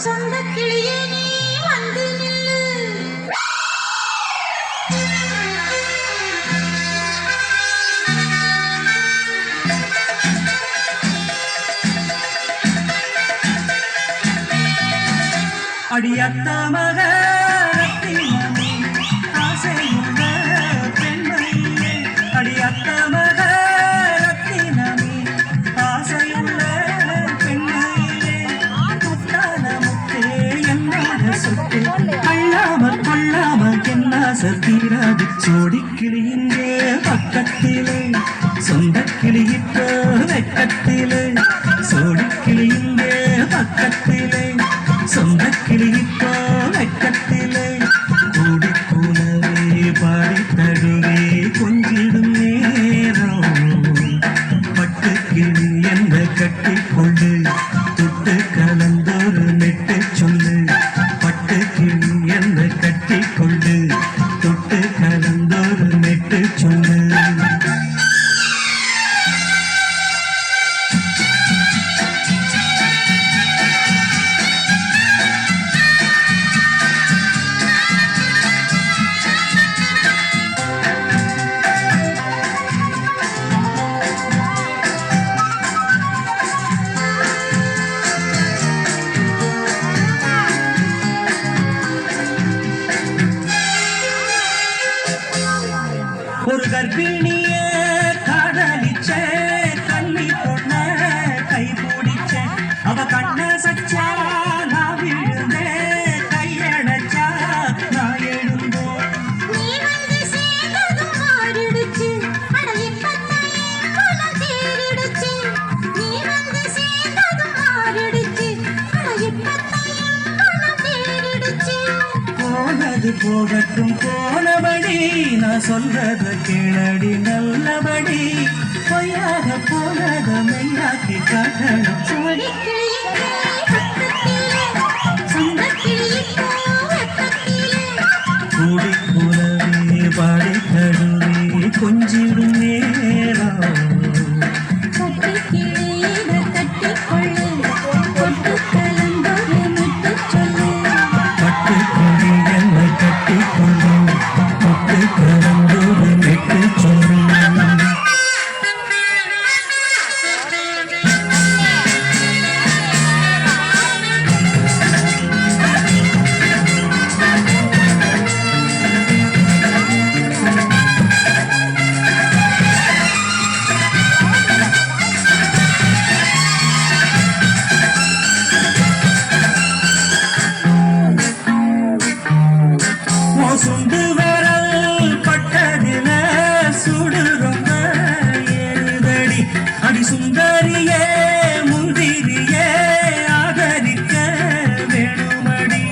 சொந்த கிளியே நீ வந்து நில்லு. அடியத்த மக ரத்தினமே ஆசையுள்ள பெண்மையே, அடியத்த மக ரத்தினமே ஆசையுள்ள பெண்மையே, முத்தான முத்தே என்னோட சொத்து கொள்ளாம என்ன சத்தீராது. சோடிக்கிளி இங்கே பக்கத்திலே சொந்த கிளியிட்ட வெக்கத்திலே, சோடிக்கிளி இங்கே பக்கத்திலே சொந்த கிளியிட்டோ வெக்கத்திலே, கூடி கூடவே பாடி தழுவே கொஞ்சிடும் நேரம், பட்டு கிளி என்ற கட்டி கொண்டு தொட்டு கலந்தோரு நெட்டு சொல்லு, பட்டு கிளி என்ற கட்டி கொண்டு தொட்டு கலந்தோரு நெட்டு சொல்லு. ஒரு கர்ப்பிணிய காதலிச்ச கண்ணி பொண்ண கை பிடிச்ச, அவ கண்ண சச்சா நான் விழுந்தேன், கையடைச்சா நான் எழுந்தேன். நீ வந்து சேர்ந்ததும் மாறிடுச்சு, அட இப்பத்தான் மனம் தேறிடுச்சு. நீ வந்து சேர்ந்ததும் மாறிடுச்சு, அட இப்பத்தான் மனம் தேறிடுச்சு. போனது போகட்டும் போனபடி, நான் சொல்றத கேளடி நல்லபடி, பொய்யாக போனத மெய்யாக்கி காட்டணும். கூடி கூடவே பாடி தடுவே கொஞ்சிடும் நேரம், சுண்டு வரல் பட்டதில சுடு ரொம்ப ஏறுதடி, அடி சுந்தரியே முந்திரியே ஆதரிக்க வேணுமடி.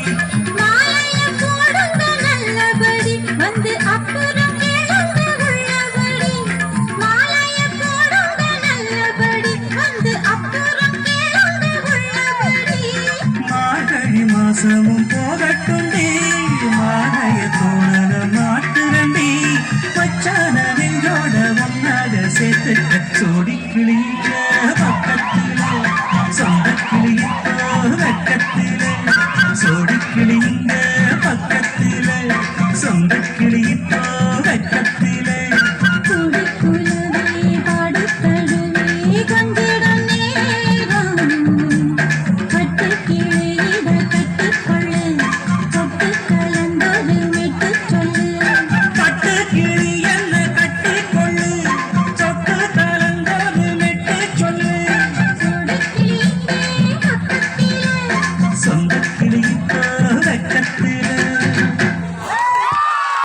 மாலைய போடுங்க நல்லபடி, வந்து அப்புறம் கேளுங்க உள்ளபடி. மாலைய போடுங்க நல்லபடி, வந்து அப்புறம் கேளுங்க உள்ளபடி. மார்கழி மாசமும் போகட்டுண்டி, மாலைய தோழல மாட்டுரண்டி, மச்சான நெஞ்சோட ஒன்னாக சேர்த்துக்க. சோடி கிளிய